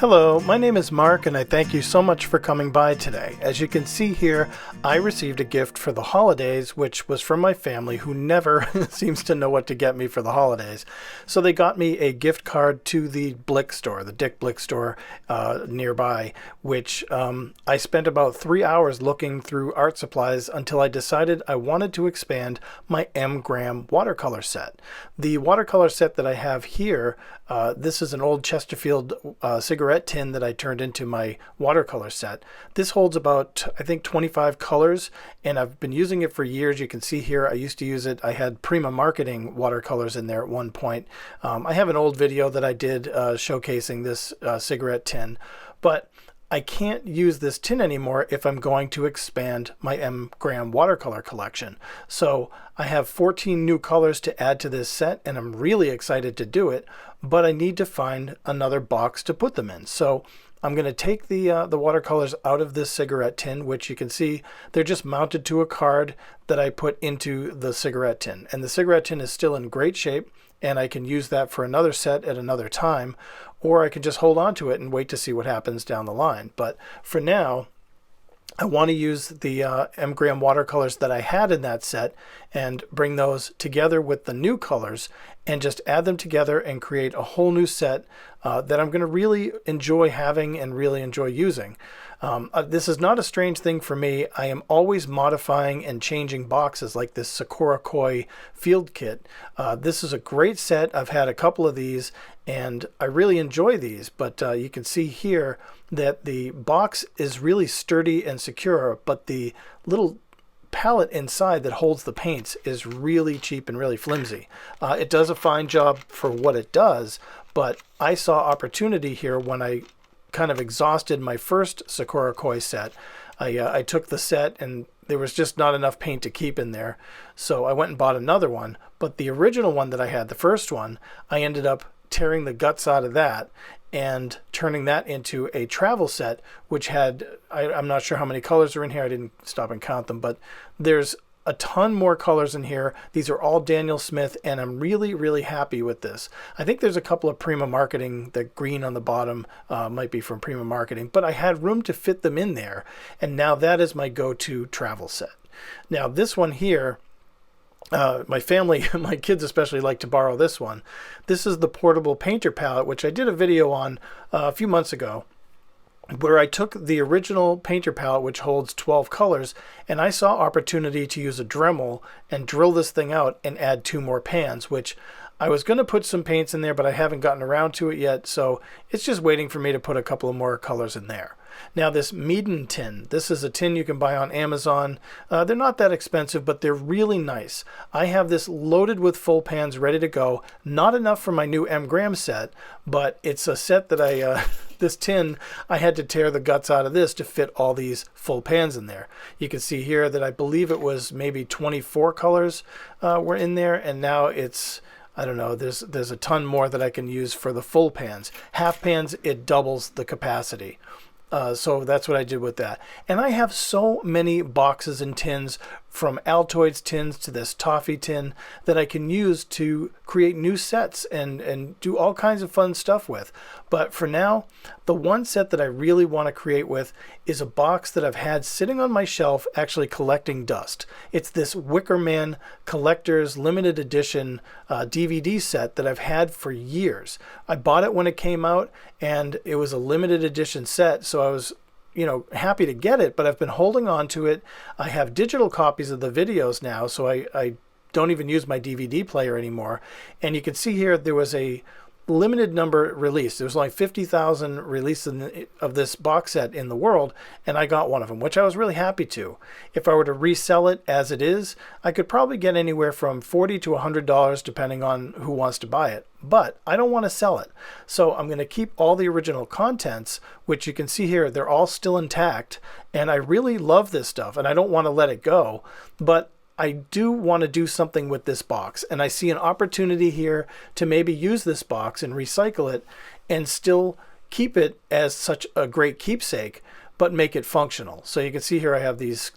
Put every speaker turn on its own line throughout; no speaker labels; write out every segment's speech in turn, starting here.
Hello, my name is Mark and I thank you so much for coming by today. As you can see here, I received a gift for the holidays, which was from my family who never seems to know what to get me for the holidays. So they got me a gift card to the Blick store, the Dick Blick store nearby, which I spent about 3 hours looking through art supplies until I decided I wanted to expand my M-gram watercolor set. The watercolor set that I have here, this is an old Chesterfield cigarette tin that I turned into my watercolor set. This holds about, I think, 25 colors, and I've been using it for years. You can see here, I used to use it. I had Prima Marketing watercolors in there at one point. I have an old video that I did showcasing this cigarette tin, but I can't use this tin anymore if I'm going to expand my M-gram watercolor collection. So I have 14 new colors to add to this set, and I'm really excited to do it, but I need to find another box to put them in. So I'm going to take the watercolors out of this cigarette tin, which you can see they're just mounted to a card that I put into the cigarette tin. And the cigarette tin is still in great shape, and I can use that for another set at another time, or I can just hold on to it and wait to see what happens down the line. But for now, I want to use the M-gram watercolors that I had in that set and bring those together with the new colors and just add them together and create a whole new set that I'm going to really enjoy having and really enjoy using. This is not a strange thing for me. I am always modifying and changing boxes like this Sakura Koi field kit. This is a great set. I've had a couple of these and I really enjoy these, but you can see here that the box is really sturdy and secure, but the little palette inside that holds the paints is really cheap and really flimsy. It does a fine job for what it does, but I saw opportunity here when I kind of exhausted my first Sakura Koi set. I took the set and there was just not enough paint to keep in there, so I went and bought another one. But the original one that I had, the first one, I ended up tearing the guts out of that and turning that into a travel set, which had, I'm not sure how many colors are in here. I didn't stop and count them, but there's a ton more colors in here. These are all Daniel Smith, and I'm really, really happy with this. I think there's a couple of Prima Marketing. The green on the bottom might be from Prima Marketing, but I had room to fit them in there, and now that is my go-to travel set. Now this one here, my family, my kids especially, like to borrow this one. This is the portable painter palette, which I did a video on a few months ago, where I took the original painter palette, which holds 12 colors, and I saw opportunity to use a Dremel and drill this thing out and add 2 more pans, which I was going to put some paints in there, but I haven't gotten around to it yet, so it's just waiting for me to put a couple of more colors in there. Now this Meeden tin, this is a tin you can buy on Amazon. They're not that expensive, but they're really nice. I have this loaded with full pans ready to go. Not enough for my new M-gram set, but it's a set that this tin, I had to tear the guts out of this to fit all these full pans in there. You can see here that I believe it was maybe 24 colors were in there, and now it's, I don't know, there's a ton more that I can use for the full pans. Half pans, it doubles the capacity. So that's what I did with that. And I have so many boxes and tins, from Altoids tins to this Toffee Tin, that I can use to create new sets and do all kinds of fun stuff with. But for now, the one set that I really want to create with is a box that I've had sitting on my shelf actually collecting dust. It's this Wicker Man Collectors limited edition DVD set that I've had for years. I bought it when it came out and it was a limited edition set, so I was happy to get it, but I've been holding on to it. I have digital copies of the videos now, so I don't even use my DVD player anymore. And you can see here there was a limited number release. There was only 50,000 releases of this box set in the world, and I got one of them, which I was really happy to. If I were to resell it as it is, I could probably get anywhere from $40 to $100 depending on who wants to buy it. But I don't want to sell it. So I'm going to keep all the original contents, which you can see here, they're all still intact. And I really love this stuff and I don't want to let it go. But I do want to do something with this box, and I see an opportunity here to maybe use this box and recycle it and still keep it as such a great keepsake, but make it functional. So you can see here I have these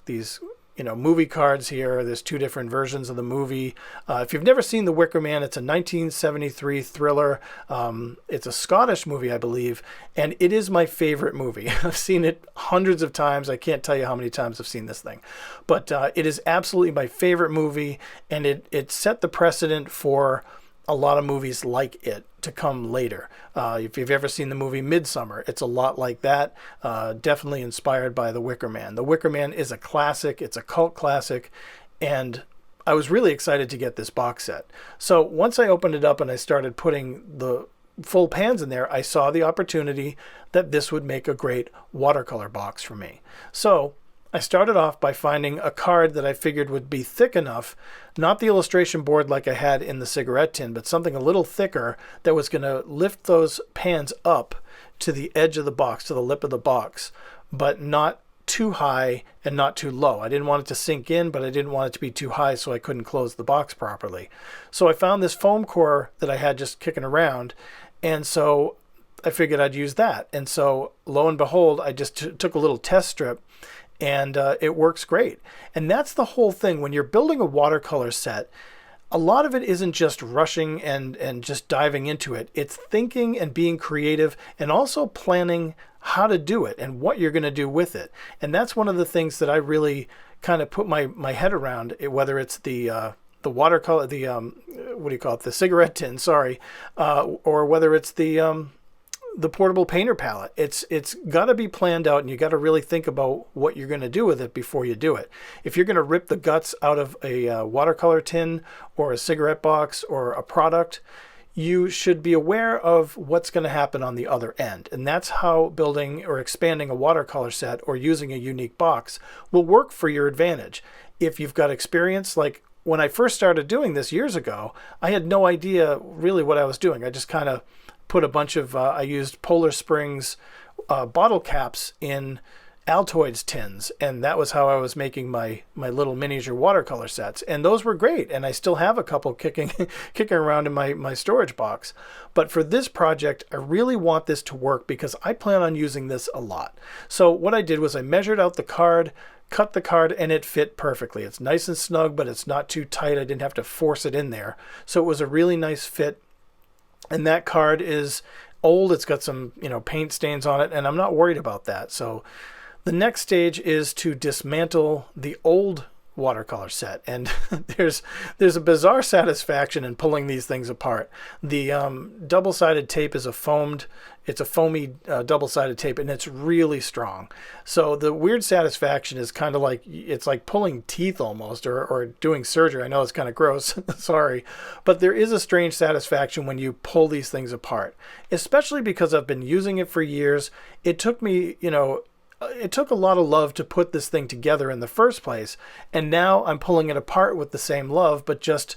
movie cards here. There's two different versions of the movie. If you've never seen The Wicker Man, it's a 1973 thriller. It's a Scottish movie, I believe, and it is my favorite movie. I've seen it hundreds of times. I can't tell you how many times I've seen this thing. But it is absolutely my favorite movie, and it set the precedent for a lot of movies like it to come later. If you've ever seen the movie Midsummer, it's a lot like that. Definitely inspired by The Wicker Man. The Wicker Man is a classic. It's a cult classic. And I was really excited to get this box set. So once I opened it up and I started putting the full pans in there, I saw the opportunity that this would make a great watercolor box for me. So I started off by finding a card that I figured would be thick enough, not the illustration board like I had in the cigarette tin, but something a little thicker that was going to lift those pans up to the edge of the box, to the lip of the box, but not too high and not too low. I didn't want it to sink in, but I didn't want it to be too high so I couldn't close the box properly. So I found this foam core that I had just kicking around, and so I figured I'd use that. And so lo and behold, I just took a little test strip, and it works great. And that's the whole thing. When you're building a watercolor set, a lot of it isn't just rushing and just diving into it. It's thinking and being creative and also planning how to do it and what you're going to do with it. And that's one of the things that I really kind of put my head around, whether it's the watercolor, the cigarette tin, sorry, or whether it's the portable painter palette. It's got to be planned out, and you got to really think about what you're going to do with it before you do it. If you're going to rip the guts out of a watercolor tin or a cigarette box or a product, you should be aware of what's going to happen on the other end. And that's how building or expanding a watercolor set or using a unique box will work for your advantage. If you've got experience, like when I first started doing this years ago, I had no idea really what I was doing. I just kind of put a bunch of, I used Polar Springs bottle caps in Altoids tins, and that was how I was making my little miniature watercolor sets. And those were great, and I still have a couple kicking around in my storage box. But for this project, I really want this to work because I plan on using this a lot. So what I did was I measured out the card, cut the card, and it fit perfectly. It's nice and snug, but it's not too tight. I didn't have to force it in there. So it was a really nice fit. And that card is old. It's got some, paint stains on it, and I'm not worried about that. So the next stage is to dismantle the old watercolor set, and there's a bizarre satisfaction in pulling these things apart. The double-sided tape is a foamy double-sided tape, and it's really strong. So the weird satisfaction is kind of like, it's like pulling teeth almost, or doing surgery. I know it's kind of gross, sorry, but there is a strange satisfaction when you pull these things apart, especially because I've been using it for years. It took me, it took a lot of love to put this thing together in the first place, and now I'm pulling it apart with the same love, but just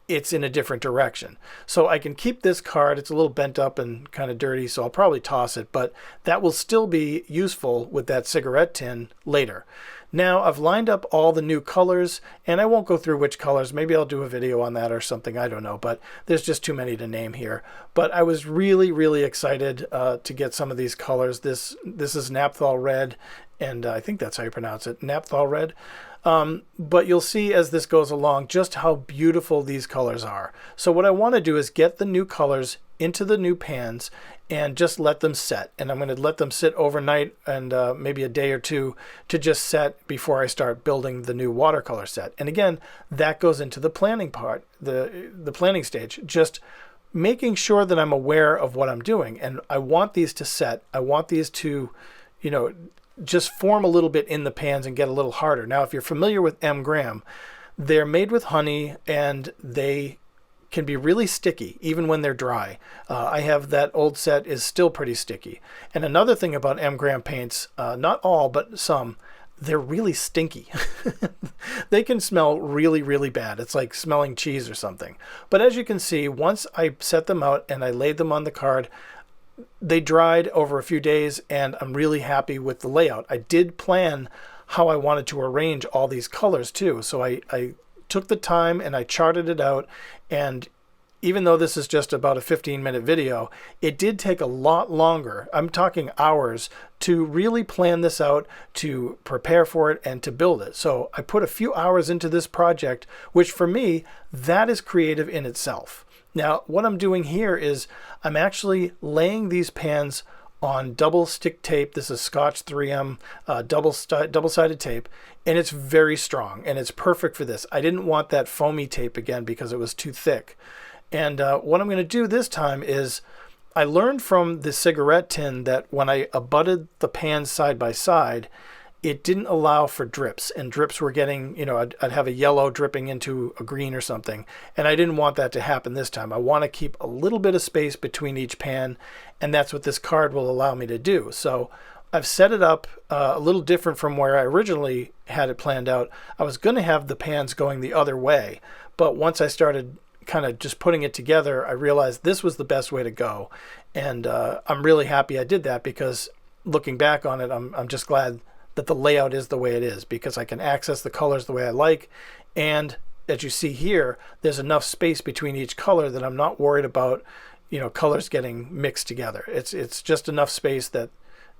it's in a different direction. So I can keep this card. It's a little bent up and kind of dirty, so I'll probably toss it, but that will still be useful with that cigarette tin later. Now I've lined up all the new colors, and I won't go through which colors. Maybe I'll do a video on that or something. I don't know, but there's just too many to name here. But I was really, really excited to get some of these colors. This is Naphthol red, and I think that's how you pronounce it, Naphthol red. But you'll see as this goes along just how beautiful these colors are. So what I want to do is get the new colors into the new pans and just let them set. And I'm going to let them sit overnight and maybe a day or two to just set before I start building the new watercolor set. And again, that goes into the planning part, the planning stage, just making sure that I'm aware of what I'm doing. And I want these to set. I want these to, just form a little bit in the pans and get a little harder. Now, if you're familiar with M. Graham, they're made with honey and they can be really sticky even when they're dry. I have that old set is still pretty sticky. And another thing about M. Graham paints, not all, but some, they're really stinky. They can smell really, really bad. It's like smelling cheese or something. But as you can see, once I set them out and I laid them on the card, they dried over a few days, and I'm really happy with the layout. I did plan how I wanted to arrange all these colors too. So I took the time and I charted it out, and even though this is just about a 15-minute video, it did take a lot longer, I'm talking hours, to really plan this out, to prepare for it, and to build it. So I put a few hours into this project, which for me, that is creative in itself. Now, what I'm doing here is I'm actually laying these pans on double stick tape. This is Scotch 3M double-sided tape, and it's very strong, and it's perfect for this. I didn't want that foamy tape again because it was too thick. And what I'm going to do this time is, I learned from the cigarette tin that when I abutted the pans side by side, it didn't allow for drips, and drips were getting, you know, I'd have a yellow dripping into a green or something, and I didn't want that to happen this time. I want to keep a little bit of space between each pan, and that's what this card will allow me to do. So I've set it up a little different from where I originally had it planned out. I was going to have the pans going the other way, but once I started kind of just putting it together, I realized this was the best way to go, and I'm really happy I did that, because looking back on it, I'm just glad that the layout is the way it is, because I can access the colors the way I like, and as you see here, there's enough space between each color that I'm not worried about, you know, colors getting mixed together. It's just enough space that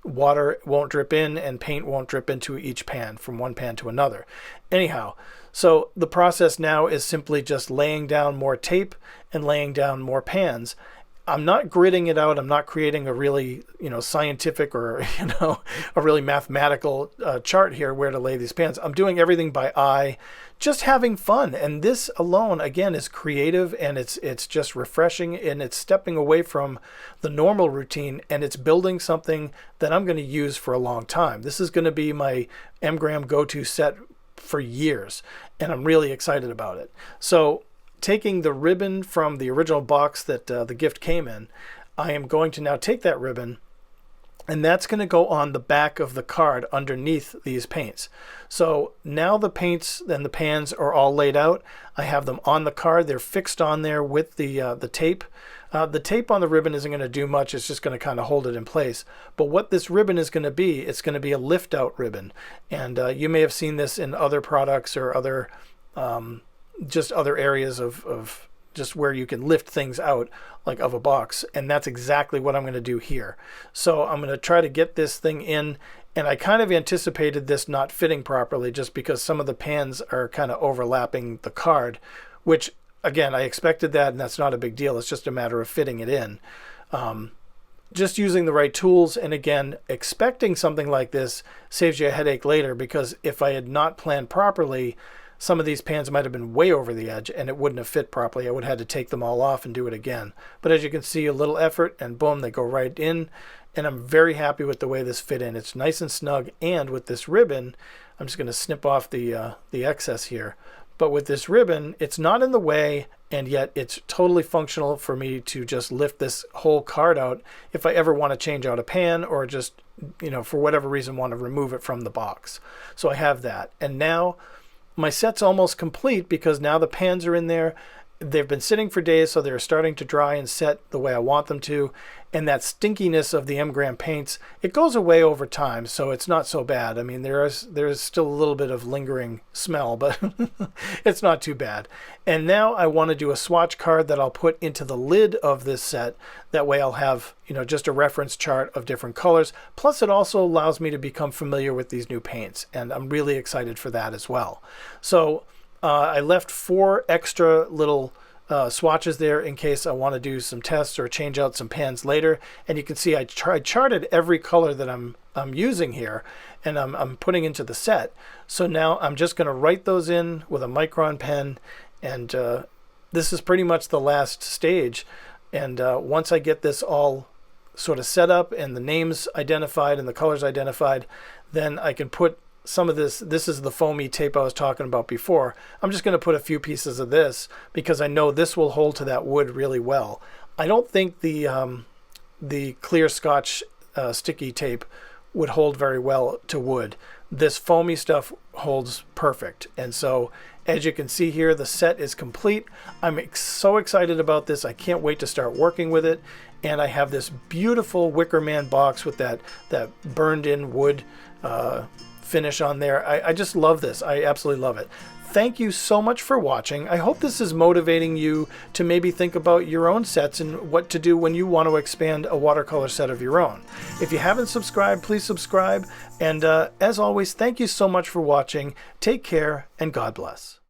water won't drip in and paint won't drip into each pan from one pan to another. Anyhow, so the process now is simply just laying down more tape and laying down more pans. I'm not gridding it out. I'm not creating a really, you know, scientific or, you know, a really mathematical chart here where to lay these pans. I'm doing everything by eye, just having fun. And this alone, again, is creative, and it's just refreshing, and it's stepping away from the normal routine, and it's building something that I'm going to use for a long time. This is going to be my Mgram go-to set for years, and I'm really excited about it. So taking the ribbon from the original box that the gift came in, I am going to now take that ribbon, and that's going to go on the back of the card underneath these paints. So now the paints and the pans are all laid out. I have them on the card. They're fixed on there with the tape. The tape on the ribbon isn't going to do much. It's just going to kind of hold it in place. But what this ribbon is going to be, it's going to be a lift-out ribbon. And you may have seen this in other products or other just other areas of just where you can lift things out, like of a box, and that's exactly what I'm going to do here. So I'm going to try to get this thing in, and I kind of anticipated this not fitting properly just because some of the pans are kind of overlapping the card, which again, I expected that, and that's not a big deal. It's just a matter of fitting it in. Just using the right tools, and again, expecting something like this saves you a headache later, because if I had not planned properly, some of these pans might have been way over the edge and it wouldn't have fit properly. I would have had to take them all off and do it again. But as you can see, a little effort and boom, they go right in. And I'm very happy with the way this fit in. It's nice and snug. And with this ribbon, I'm just going to snip off the excess here. But with this ribbon, it's not in the way, and yet it's totally functional for me to just lift this whole card out if I ever want to change out a pan, or just, you know, for whatever reason want to remove it from the box. So I have that. And now my set's almost complete, because now the pans are in there. They've been sitting for days, so they're starting to dry and set the way I want them to. And that stinkiness of the Mgram paints, it goes away over time, so it's not so bad. I mean, there's still a little bit of lingering smell, but it's not too bad. And now I want to do a swatch card that I'll put into the lid of this set. That way I'll have, you know, just a reference chart of different colors. Plus it also allows me to become familiar with these new paints, and I'm really excited for that as well. So I left 4 extra little swatches there in case I want to do some tests or change out some pans later. And you can see I charted every color that I'm using here, and I'm putting into the set. So now I'm just going to write those in with a Micron pen, and this is pretty much the last stage. And once I get this all sort of set up and the names identified and the colors identified, then I can put some of this is the foamy tape I was talking about before. I'm just going to put a few pieces of this because I know this will hold to that wood really well. I don't think the clear Scotch sticky tape would hold very well to wood. This foamy stuff holds perfect. And so as you can see here, the set is complete. I'm so excited about this. I can't wait to start working with it. And I have this beautiful Wicker Man box with that burned in wood finish on there. I just love this. I absolutely love it. thank you so much for watching. I hope this is motivating you to maybe think about your own sets and what to do when you want to expand a watercolor set of your own. If you haven't subscribed, please subscribe. And as always, thank you so much for watching. Take care and God bless.